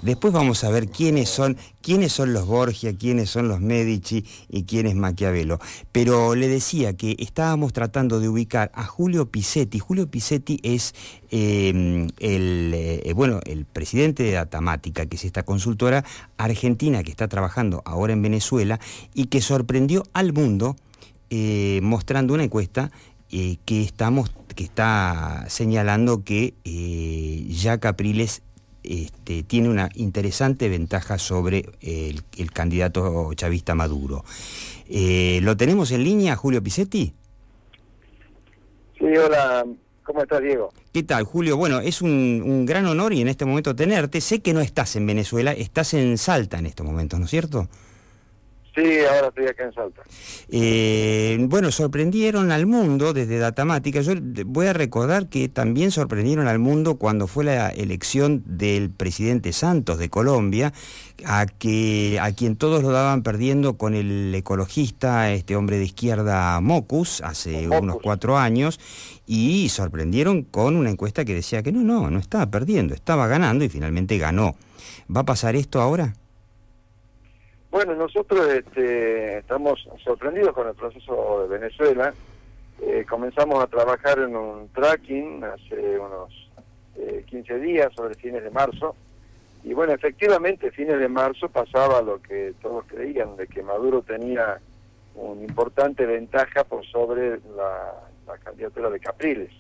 Después vamos a ver quiénes son los Borgia, quiénes son los Medici y quién es Maquiavelo. Pero le decía que estábamos tratando de ubicar a Julio Pisetti. Julio Pisetti es el presidente de Datamática, que es esta consultora argentina que está trabajando ahora en Venezuela y que sorprendió al mundo mostrando una encuesta que está señalando que ya Capriles tiene una interesante ventaja sobre el candidato chavista Maduro. ¿Lo tenemos en línea, Julio Pisetti? Sí, hola, ¿cómo estás, Diego? ¿Qué tal, Julio? Bueno, es un gran honor y en este momento tenerte. Sé que no estás en Venezuela, estás en Salta en estos momentos, ¿no es cierto? Sí, ahora estoy acá en Salta. Bueno, sorprendieron al mundo desde Datamática. Yo voy a recordar que también sorprendieron al mundo cuando fue la elección del presidente Santos de Colombia, a quien todos lo daban perdiendo con el ecologista, este hombre de izquierda Mocus, hace unos 4 años, y sorprendieron con una encuesta que decía que no estaba perdiendo, estaba ganando y finalmente ganó. ¿Va a pasar esto ahora? Bueno, nosotros estamos sorprendidos con el proceso de Venezuela. Comenzamos a trabajar en un tracking hace unos 15 días, sobre fines de marzo. Y bueno, efectivamente, fines de marzo pasaba lo que todos creían, de que Maduro tenía una importante ventaja por sobre la candidatura de Capriles.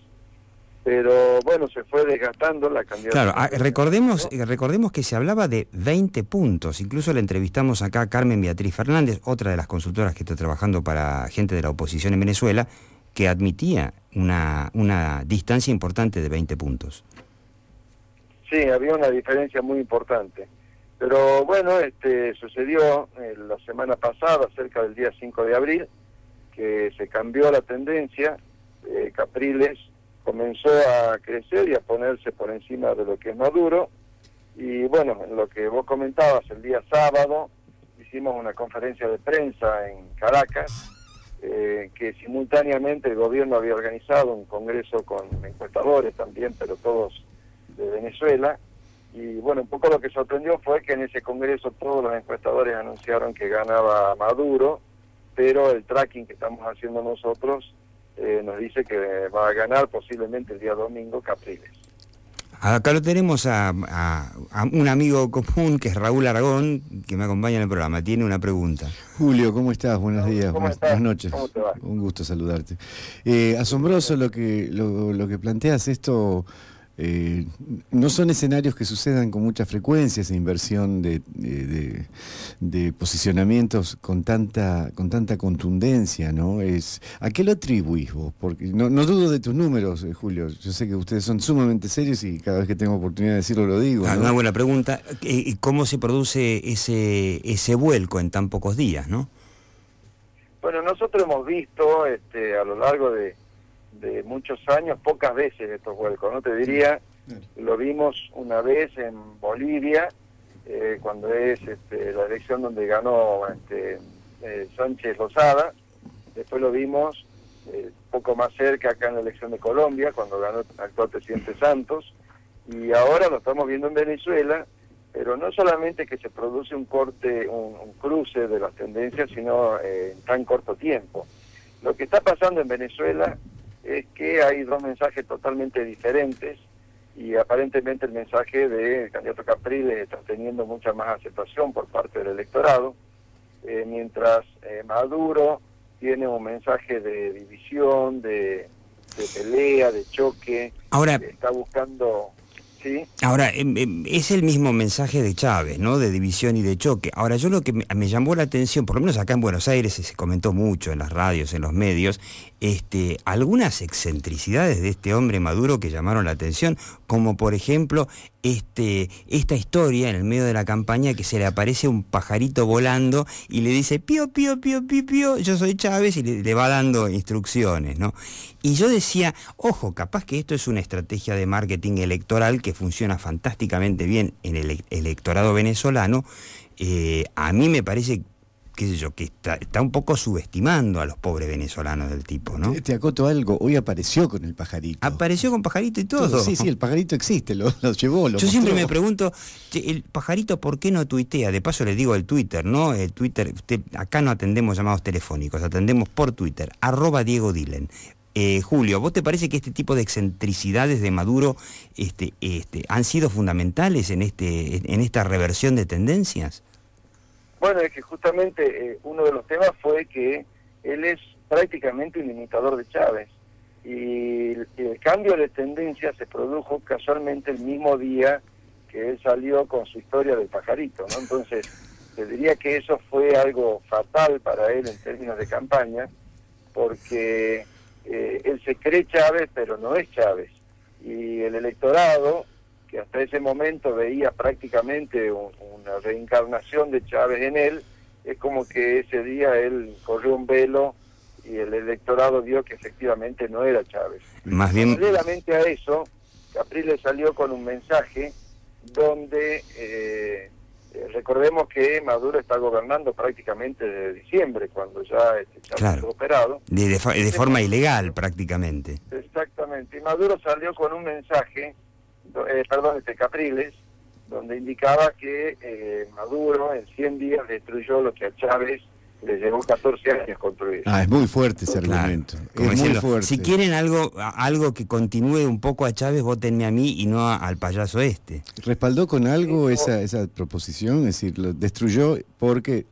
Pero bueno, se fue desgastando la candidatura. Claro, recordemos que se hablaba de 20 puntos. Incluso le entrevistamos acá a Carmen Beatriz Fernández, otra de las consultoras que está trabajando para gente de la oposición en Venezuela, que admitía una distancia importante de 20 puntos. Sí, había una diferencia muy importante. Pero bueno, sucedió la semana pasada, cerca del día 5 de abril, que se cambió la tendencia. Capriles comenzó a crecer y a ponerse por encima de lo que es Maduro. Y bueno, en lo que vos comentabas, el día sábado hicimos una conferencia de prensa en Caracas, que simultáneamente el gobierno había organizado un congreso con encuestadores también, pero todos de Venezuela. Y bueno, un poco lo que sorprendió fue que en ese congreso todos los encuestadores anunciaron que ganaba Maduro, pero el tracking que estamos haciendo nosotros nos dice que va a ganar posiblemente el día domingo Capriles. Acá lo tenemos a un amigo común, que es Raúl Aragón, que me acompaña en el programa. Tiene una pregunta. Julio, ¿cómo estás? Buenos días, buenas noches. ¿Cómo te va? Un gusto saludarte. Asombroso lo que planteas. Esto no son escenarios que sucedan con mucha frecuencia, esa inversión de posicionamientos con tanta contundencia, ¿no? ¿A qué lo atribuís vos? Porque no dudo de tus números, Julio. Yo sé que ustedes son sumamente serios y cada vez que tengo oportunidad de decirlo lo digo, ¿no? Una buena pregunta. ¿Cómo se produce ese vuelco en tan pocos días, no? Bueno, nosotros hemos visto a lo largo de muchos años, pocas veces estos vuelcos, ¿no? Te diría, lo vimos una vez en Bolivia, cuando es la elección donde ganó Sánchez Lozada. Después lo vimos poco más cerca acá en la elección de Colombia, cuando ganó el actual presidente Santos, y ahora lo estamos viendo en Venezuela, pero no solamente que se produce un cruce de las tendencias, sino en tan corto tiempo. Lo que está pasando en Venezuela es que hay dos mensajes totalmente diferentes y aparentemente el mensaje del candidato Capriles está teniendo mucha más aceptación por parte del electorado, mientras Maduro tiene un mensaje de división, de pelea, de choque. Ahora, está buscando... ¿Sí? Ahora, es el mismo mensaje de Chávez, ¿no? De división y de choque. Ahora, yo lo que me llamó la atención, por lo menos acá en Buenos Aires se comentó mucho en las radios, en los medios, algunas excentricidades de este hombre Maduro que llamaron la atención, como por ejemplo esta historia en el medio de la campaña que se le aparece un pajarito volando y le dice pío, pío, pío, pío, pío, yo soy Chávez, y le va dando instrucciones, ¿no? Y yo decía, ojo, capaz que esto es una estrategia de marketing electoral que funciona fantásticamente bien en el electorado venezolano. A mí me parece qué sé yo, que está un poco subestimando a los pobres venezolanos del tipo, ¿no? Te acoto algo, hoy apareció con el pajarito. Apareció con pajarito y todo. Sí, el pajarito existe, lo llevó, lo Yo mostró. siempre me pregunto, el pajarito, ¿por qué no tuitea? De paso le digo el Twitter, ¿no? El Twitter, acá no atendemos llamados telefónicos, atendemos por Twitter, @DiegoDilen. Julio, ¿vos te parece que este tipo de excentricidades de Maduro han sido fundamentales en esta reversión de tendencias? Bueno, es que justamente uno de los temas fue que él es prácticamente un imitador de Chávez, y el cambio de tendencia se produjo casualmente el mismo día que él salió con su historia del pajarito, ¿no? Entonces, te diría que eso fue algo fatal para él en términos de campaña, porque él se cree Chávez, pero no es Chávez. Y el electorado, que hasta ese momento veía prácticamente una reencarnación de Chávez en él, es como que ese día él corrió un velo y el electorado vio que efectivamente no era Chávez. Más bien... Paralelamente a eso, Capriles salió con un mensaje donde recordemos que Maduro está gobernando prácticamente desde diciembre, cuando ya Chávez fue operado. De forma ilegal prácticamente. Exactamente. Y Maduro salió con un mensaje, Capriles, donde indicaba que Maduro en 100 días destruyó lo que a Chávez le llevó 14 años construir. Es muy fuerte ese argumento. Como es muy diciendo, fuerte. Si quieren algo que continúe un poco a Chávez, votenme a mí y no al payaso este. ¿Respaldó con algo esa proposición? Es decir, lo destruyó porque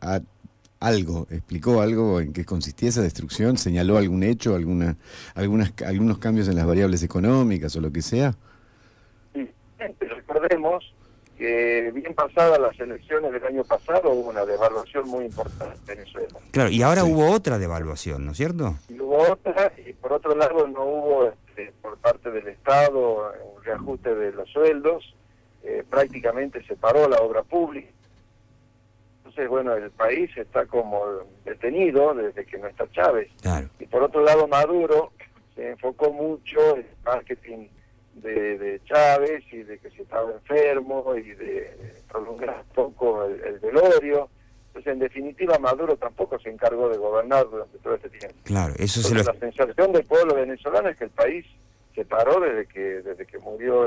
explicó algo en qué consistía esa destrucción, señaló algún hecho, algunos cambios en las variables económicas o lo que sea. Sí, recordemos que bien pasadas las elecciones del año pasado hubo una devaluación muy importante en Venezuela. Claro, y ahora hubo otra devaluación, ¿no es cierto? Y hubo otra, y por otro lado no hubo por parte del Estado un reajuste de los sueldos, prácticamente se paró la obra pública. Entonces, bueno, el país está como detenido desde que no está Chávez. Claro. Y por otro lado Maduro se enfocó mucho en el marketing de Chávez y de que si estaba enfermo y de prolongar un poco el velorio. Entonces, en definitiva, Maduro tampoco se encargó de gobernar durante todo este tiempo. Claro, eso La sensación del pueblo venezolano es que el país se paró desde que murió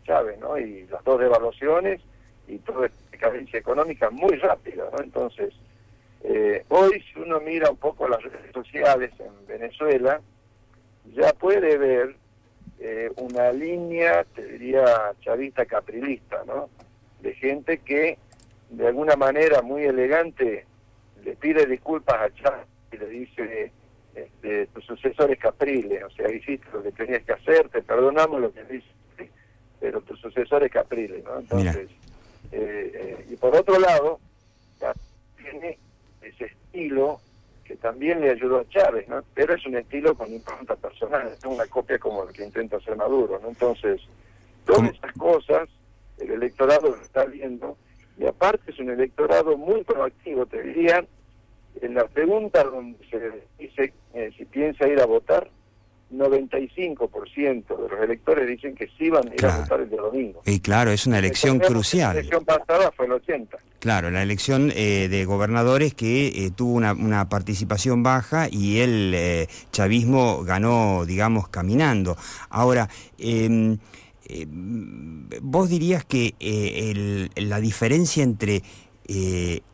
Chávez, ¿no? Y las dos devaluaciones y toda esta decadencia económica muy rápida, ¿no? Entonces, hoy si uno mira un poco las redes sociales en Venezuela, ya puede ver una línea, te diría, chavista caprilista, ¿no? De gente que de alguna manera muy elegante le pide disculpas a Chávez y le dice, tu sucesor es Capriles, o sea, hiciste lo que tenías que hacer, te perdonamos lo que hiciste, pero tu sucesor es Capriles, ¿no? Entonces, y por otro lado, tiene ese estilo que también le ayudó a Chávez, ¿no? Pero es un estilo con impronta personal, es una copia como el que intenta hacer Maduro, ¿no? Entonces, todas esas cosas, el electorado lo está viendo, y aparte es un electorado muy proactivo, te diría, en la pregunta donde se dice si piensa ir a votar, 95% de los electores dicen que sí van a ir a votar el día domingo. Y claro, es una elección crucial. La elección pasada fue el 80%. Claro, la elección de gobernadores que tuvo una participación baja y el chavismo ganó, digamos, caminando. Ahora, vos dirías que la diferencia entre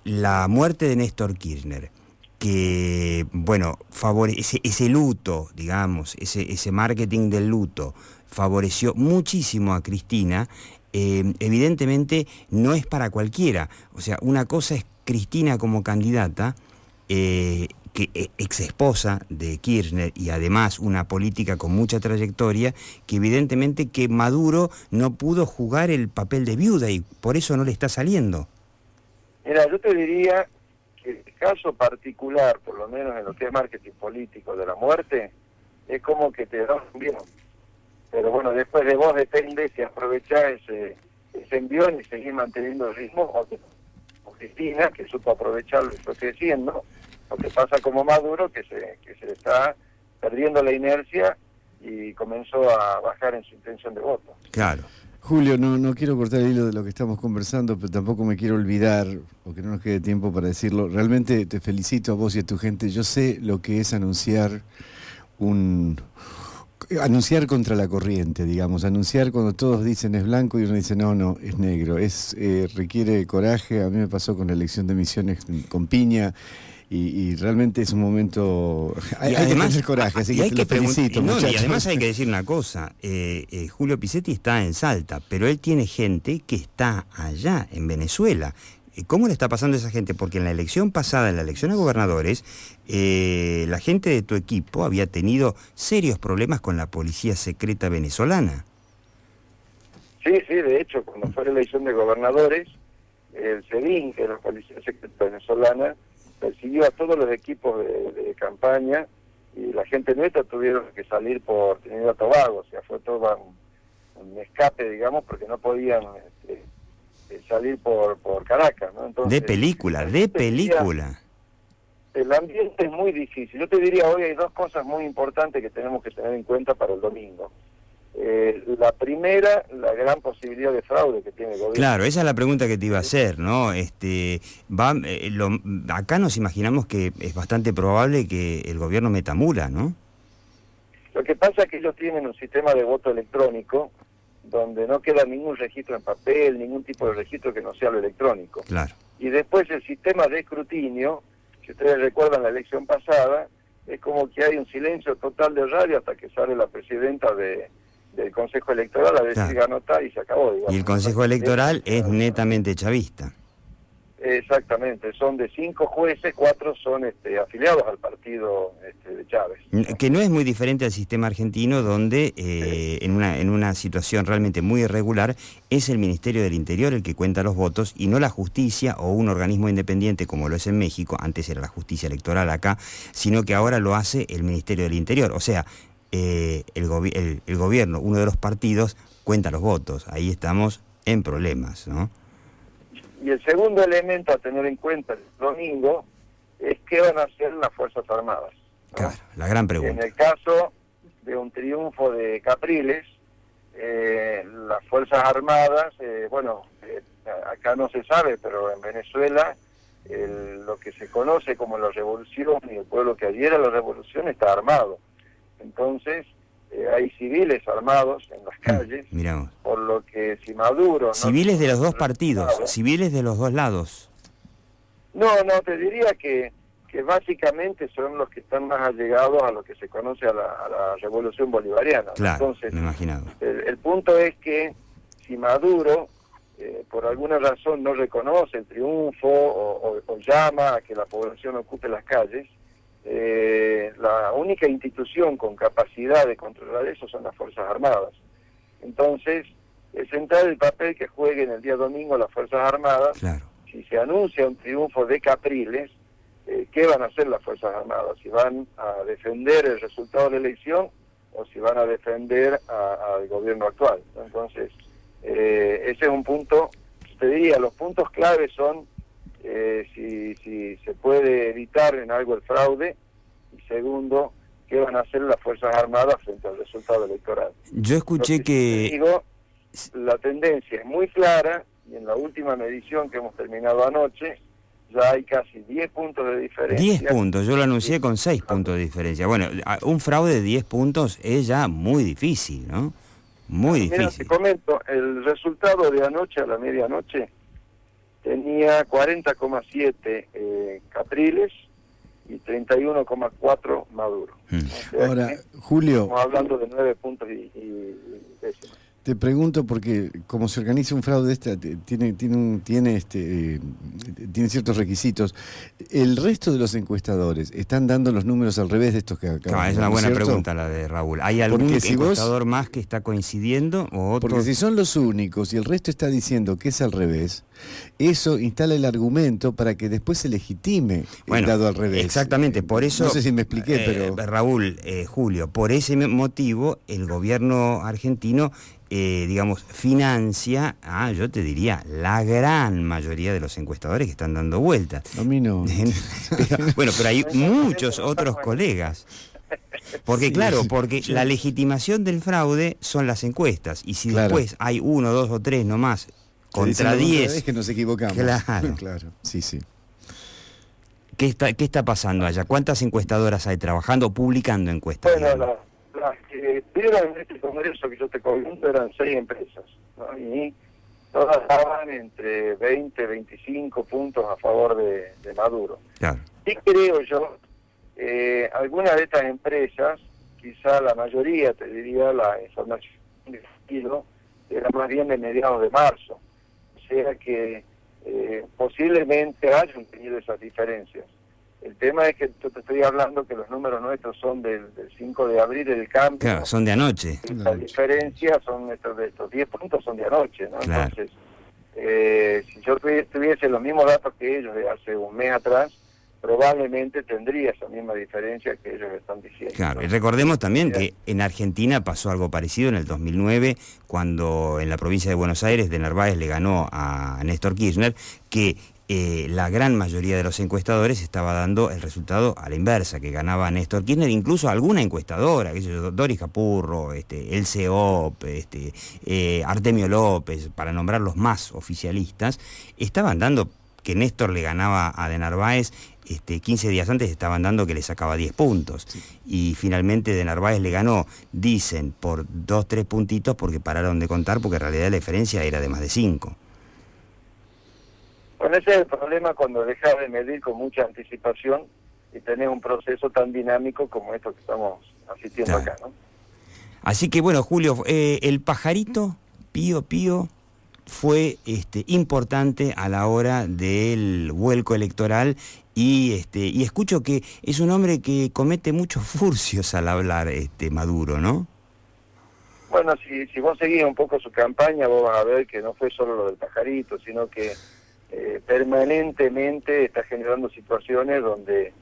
la muerte de Néstor Kirchner, que, bueno, favorece ese luto, digamos, ese marketing del luto, favoreció muchísimo a Cristina, evidentemente no es para cualquiera. O sea, una cosa es Cristina como candidata, que ex esposa de Kirchner y además una política con mucha trayectoria, que evidentemente que Maduro no pudo jugar el papel de viuda y por eso no le está saliendo. Mira, yo te diría que el caso particular, por lo menos en lo que es marketing político de la muerte, es como que te da un envión. Pero bueno, después de vos depende si aprovechás ese envión y seguir manteniendo el ritmo, o Cristina, que supo aprovecharlo y fue creciendo, lo que pasa como Maduro, que se está perdiendo la inercia y comenzó a bajar en su intención de voto. Claro. Julio, no quiero cortar el hilo de lo que estamos conversando, pero tampoco me quiero olvidar, o que no nos quede tiempo para decirlo. Realmente te felicito a vos y a tu gente. Yo sé lo que es anunciar contra la corriente, digamos, anunciar cuando todos dicen es blanco y uno dice no, es negro. Requiere coraje. A mí me pasó con la elección de Misiones con Piña. Y realmente es un momento... Hay que tener coraje, así que te lo felicito, muchachos. Y además hay que decir una cosa, Julio Pisetti está en Salta, pero él tiene gente que está allá, en Venezuela. ¿Cómo le está pasando a esa gente? Porque en la elección pasada, en la elección a gobernadores, la gente de tu equipo había tenido serios problemas con la policía secreta venezolana. Sí, de hecho, cuando fue la elección de gobernadores, el SEBIN, que es la policía secreta venezolana, persiguió a todos los equipos de campaña y la gente nuestra tuvieron que salir por Trinidad y Tobago, o sea, fue todo un escape, digamos, porque no podían salir por Caracas, ¿no? Entonces, de película. El ambiente es muy difícil. Yo te diría, hoy hay dos cosas muy importantes que tenemos que tener en cuenta para el domingo. La primera, la gran posibilidad de fraude que tiene el gobierno. Claro, esa es la pregunta que te iba a hacer, ¿no? Acá nos imaginamos que es bastante probable que el gobierno meta mula, ¿no? Lo que pasa es que ellos tienen un sistema de voto electrónico donde no queda ningún registro en papel, ningún tipo de registro que no sea lo electrónico. Claro. Y después el sistema de escrutinio, si ustedes recuerdan la elección pasada, es como que hay un silencio total de radio hasta que sale la presidenta del Consejo Electoral a decir ganó tal y se acabó. Digamos. Y el Consejo Electoral es netamente chavista. Exactamente, son de 5 jueces, 4 son afiliados al partido de Chávez. Que no es muy diferente al sistema argentino, donde en una situación realmente muy irregular es el Ministerio del Interior el que cuenta los votos y no la justicia o un organismo independiente como lo es en México, antes era la justicia electoral acá, sino que ahora lo hace el Ministerio del Interior. O sea, el gobierno, uno de los partidos, cuenta los votos. Ahí estamos en problemas, ¿no? Y el segundo elemento a tener en cuenta el domingo es qué van a hacer las Fuerzas Armadas, ¿no? Claro, la gran pregunta. En el caso de un triunfo de Capriles, las Fuerzas Armadas, acá no se sabe, pero en Venezuela lo que se conoce como la revolución y el pueblo que adhiere a la revolución está armado. Entonces, hay civiles armados en las calles, miramos. Por lo que si Maduro... Civiles de los dos partidos, civiles de los dos lados. No, te diría que básicamente son los que están más allegados a lo que se conoce a la revolución bolivariana. Claro, entonces, me imaginaba. El punto es que si Maduro, por alguna razón, no reconoce el triunfo o llama a que la población ocupe las calles, la única institución con capacidad de controlar eso son las Fuerzas Armadas. Entonces, es central el papel que jueguen el día domingo las Fuerzas Armadas. Claro. Si se anuncia un triunfo de Capriles, ¿qué van a hacer las Fuerzas Armadas? Si van a defender el resultado de la elección o si van a defender al gobierno actual. Entonces, ese es un punto. Te diría, los puntos claves son si se puede evitar en algo el fraude, y segundo, qué van a hacer las Fuerzas Armadas frente al resultado electoral. Yo escuché que... Digo, la tendencia es muy clara, y en la última medición que hemos terminado anoche, ya hay casi 10 puntos de diferencia. 10 puntos, yo lo anuncié con 6 puntos de diferencia. Bueno, un fraude de 10 puntos es ya muy difícil, ¿no? Muy difícil. Mira, te comento, el resultado de anoche a la medianoche tenía 40,7 Capriles y 31,4 Maduro. O sea, ahora, Julio... Estamos hablando de 9 puntos y décimas. Te pregunto porque como se organiza un fraude tiene ciertos requisitos. ¿El resto de los encuestadores están dando los números al revés de estos que acabamos de Es una buena ¿cierto? pregunta la de Raúl. ¿Hay algún encuestador más que está coincidiendo o otro? Porque si son los únicos y el resto está diciendo que es al revés, eso instala el argumento para que después se legitime el dado al revés. Exactamente, por eso... No sé si me expliqué, pero... Raúl, Julio, por ese motivo el gobierno argentino financia yo te diría, la gran mayoría de los encuestadores que están dando vueltas. A mí no. Pero hay muchos otros colegas. Porque Sí, claro, porque sí. la legitimación del fraude son las encuestas, y si Claro. después hay 1, 2 o 3 nomás Que dicen contra lo contrario, 10, es que nos equivocamos. claro. Claro, sí, sí. ¿Qué está pasando allá? ¿Cuántas encuestadoras hay trabajando, publicando encuestas, Bueno, digamos? las que estuvieron en este congreso que yo te comento eran 6 empresas, ¿no? Y todas daban entre 20 y 25 puntos a favor de Maduro. Claro. Sí creo yo, algunas de estas empresas, quizá la mayoría, te diría, la información que era más bien de mediados de marzo. O sea que posiblemente hayan tenido esas diferencias. El tema es que yo te estoy hablando que los números nuestros son del 5 de abril del cambio. Claro, son de anoche. La diferencia son estos 10 puntos son de anoche, ¿no? Claro. Entonces, si yo tuviese los mismos datos que ellos de hace un mes atrás, probablemente tendría esa misma diferencia que ellos están diciendo. Claro, ¿no? y recordemos también que en Argentina pasó algo parecido en el 2009, cuando en la provincia de Buenos Aires de Narváez le ganó a Néstor Kirchner, que la gran mayoría de los encuestadores estaba dando el resultado a la inversa, que ganaba Néstor Kirchner, incluso alguna encuestadora, que es Doris Capurro, el CEOP, Artemio López, para nombrar los más oficialistas, estaban dando que Néstor le ganaba a de Narváez. 15 días antes estaban dando que le sacaba 10 puntos. Sí. Y finalmente de Narváez le ganó, dicen, por 2, 3 puntitos, porque pararon de contar, porque en realidad la diferencia era de más de 5. Bueno, ese es el problema cuando dejas de medir con mucha anticipación y tenés un proceso tan dinámico como esto que estamos asistiendo acá, ¿no? Así que bueno, Julio, el pajarito, Pío Pío, fue importante a la hora del vuelco electoral y escucho que es un hombre que comete muchos furcios al hablar Maduro, ¿no? Bueno, si vos seguís un poco su campaña, vos vas a ver que no fue solo lo del pajarito, sino que permanentemente está generando situaciones donde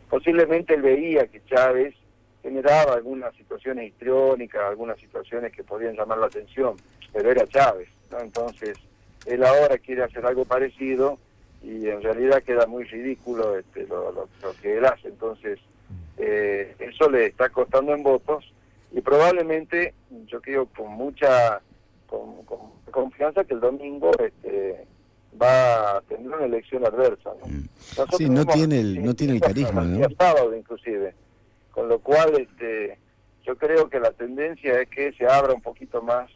posiblemente él veía que Chávez generaba algunas situaciones histriónicas, algunas situaciones que podían llamar la atención, pero era Chávez, ¿no? Entonces, él ahora quiere hacer algo parecido y en realidad queda muy ridículo lo que él hace. Entonces, eso le está costando en votos y probablemente, yo creo con mucha con confianza que el domingo va a tener una elección adversa, ¿no? Sí, no tiene el carisma, ¿no? El sábado inclusive, con lo cual yo creo que la tendencia es que se abra un poquito más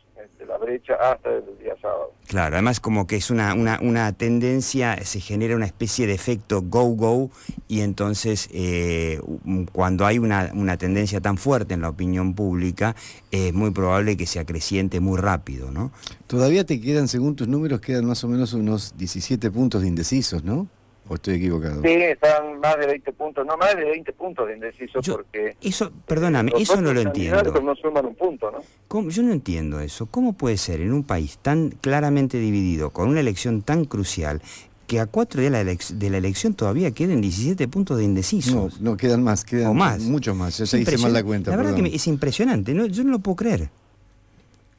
la brecha hasta el día sábado. Claro, además como que es una tendencia, se genera una especie de efecto go-go y entonces cuando hay una tendencia tan fuerte en la opinión pública es muy probable que se acreciente muy rápido, ¿no? Todavía te quedan, según tus números, quedan más o menos unos 17 puntos de indecisos, ¿no? ¿O estoy equivocado? Sí, están más de 20 puntos, no más de 20 puntos de indecisos porque... Eso, perdóname, eso no lo entiendo. No suman un punto, ¿no? ¿Cómo? Yo no entiendo eso. ¿Cómo puede ser en un país tan claramente dividido, con una elección tan crucial, que a 4 días de la elección todavía queden 17 puntos de indecisos? No, quedan más, quedan muchos más. Ya hice mal la cuenta. La verdad que es impresionante, ¿no? Yo no lo puedo creer.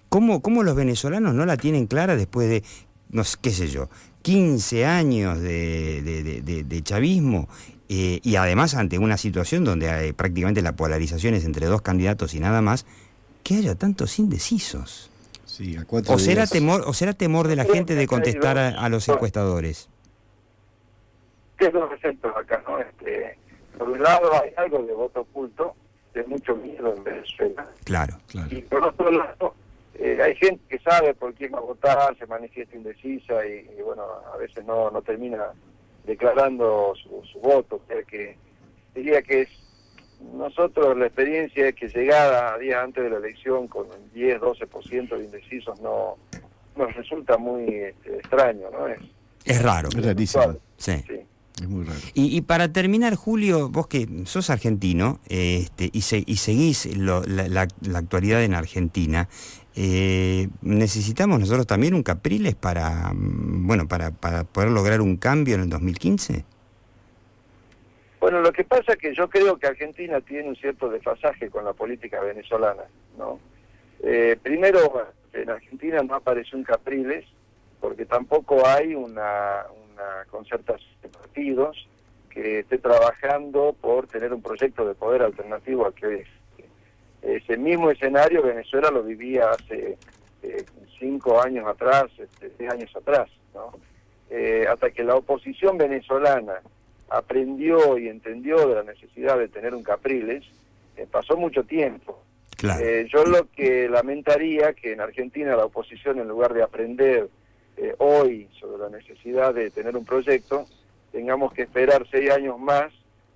¿Cómo los venezolanos no la tienen clara después de, no sé, qué sé yo, 15 años de chavismo y además ante una situación donde hay prácticamente la polarización es entre 2 candidatos y nada más, que haya tantos indecisos? Sí, a 4 días. ¿O será temor de la gente de contestar a los encuestadores? ¿Qué es lo que siento acá, no? Por un lado hay algo de voto oculto, de mucho miedo en Venezuela. Claro. Y por otro lado, hay gente que sabe por quién va a votar, se manifiesta indecisa y bueno, a veces no termina declarando su voto. Que diría que nosotros la experiencia es que llegada a días antes de la elección con 10, 12% de indecisos nos resulta muy extraño, ¿no? Es raro. Es rarísimo. Sí. Es muy raro. Y para terminar, Julio, vos que sos argentino y seguís la actualidad en Argentina, ¿necesitamos nosotros también un Capriles para poder lograr un cambio en el 2015? Bueno, lo que pasa es que yo creo que Argentina tiene un cierto desfasaje con la política venezolana, ¿no? Primero, en Argentina no apareció un Capriles, porque tampoco hay una concertación de partidos que esté trabajando por tener un proyecto de poder alternativo al que hoy existe. Ese mismo escenario Venezuela lo vivía hace 5 años atrás, 10 años atrás, ¿no? Hasta que la oposición venezolana aprendió y entendió de la necesidad de tener un Capriles, pasó mucho tiempo. Claro. Yo lo que lamentaría que en Argentina la oposición, en lugar de aprender hoy sobre la necesidad de tener un proyecto, tengamos que esperar 6 años más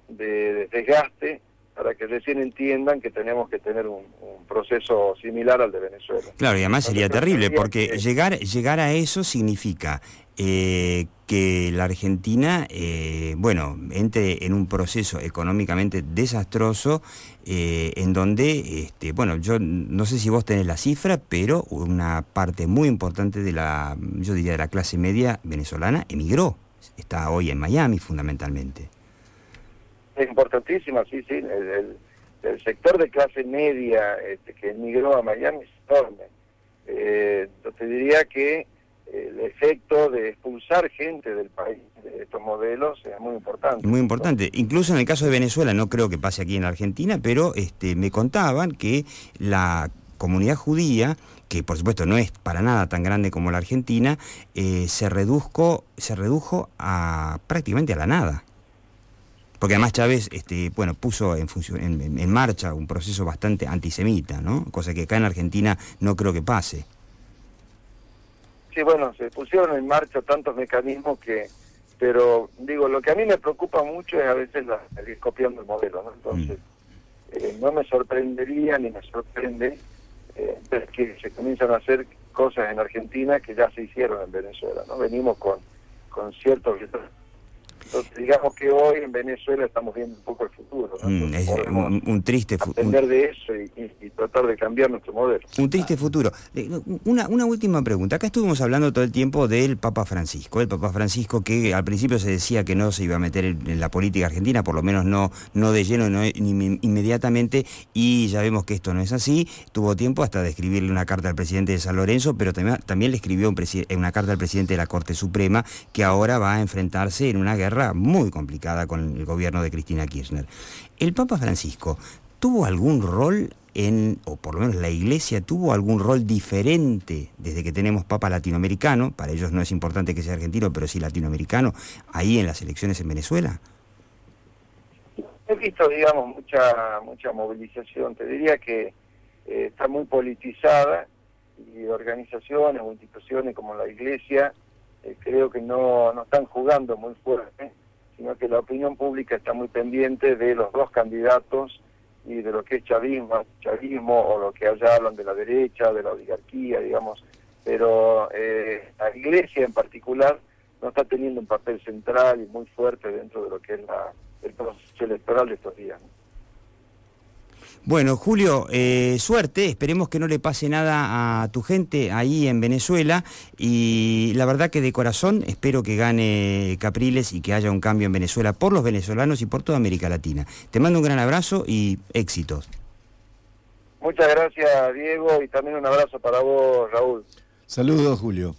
de desgaste para que recién entiendan que tenemos que tener un proceso similar al de Venezuela. Claro, y además sería terrible, porque que llegar a eso significa que la Argentina, entre en un proceso económicamente desastroso, en donde, yo no sé si vos tenés la cifra, pero una parte muy importante de yo diría de la clase media venezolana emigró. Está hoy en Miami, fundamentalmente. Es importantísima, sí. El sector de clase media que emigró a Miami es enorme. Yo te diría que el efecto de expulsar gente del país de estos modelos es muy importante. Muy importante. Incluso en el caso de Venezuela, no creo que pase aquí en Argentina, pero me contaban que la comunidad judía, que por supuesto no es para nada tan grande como la Argentina, se redujo a prácticamente a la nada. Porque además Chávez puso en marcha un proceso bastante antisemita, ¿no? Cosa que acá en Argentina no creo que pase. Sí, bueno, se pusieron en marcha tantos mecanismos pero digo, lo que a mí me preocupa mucho es a veces ir copiando el modelo, ¿no? Entonces, no me sorprendería ni me sorprende que se comienzan a hacer cosas en Argentina que ya se hicieron en Venezuela, ¿no? Venimos con ciertos... Entonces, digamos que hoy en Venezuela estamos viendo un poco el futuro, ¿no? Es un triste futuro. Aprender de eso y tratar de cambiar nuestro modelo. Un triste futuro. Una última pregunta. Acá estuvimos hablando todo el tiempo del Papa Francisco. El Papa Francisco, que al principio se decía que no se iba a meter en la política argentina, por lo menos no de lleno, ni inmediatamente, y ya vemos que esto no es así. Tuvo tiempo hasta de escribirle una carta al presidente de San Lorenzo, pero también le escribió una carta al presidente de la Corte Suprema, que ahora va a enfrentarse en una guerra muy complicada con el gobierno de Cristina Kirchner. ¿El Papa Francisco tuvo algún rol o por lo menos la Iglesia tuvo algún rol diferente desde que tenemos Papa latinoamericano? Para ellos no es importante que sea argentino, pero sí latinoamericano, ahí en las elecciones en Venezuela. He visto, digamos, mucha movilización. Te diría que está muy politizada y organizaciones o instituciones como la Iglesia creo que no están jugando muy fuerte, sino que la opinión pública está muy pendiente de los dos candidatos y de lo que es chavismo o lo que allá hablan de la derecha, de la oligarquía, digamos, pero la Iglesia en particular no está teniendo un papel central y muy fuerte dentro de lo que es el proceso electoral de estos días. Bueno, Julio, suerte, esperemos que no le pase nada a tu gente ahí en Venezuela, y la verdad que de corazón espero que gane Capriles y que haya un cambio en Venezuela por los venezolanos y por toda América Latina. Te mando un gran abrazo y éxitos. Muchas gracias, Diego, y también un abrazo para vos, Raúl. Saludos, Julio.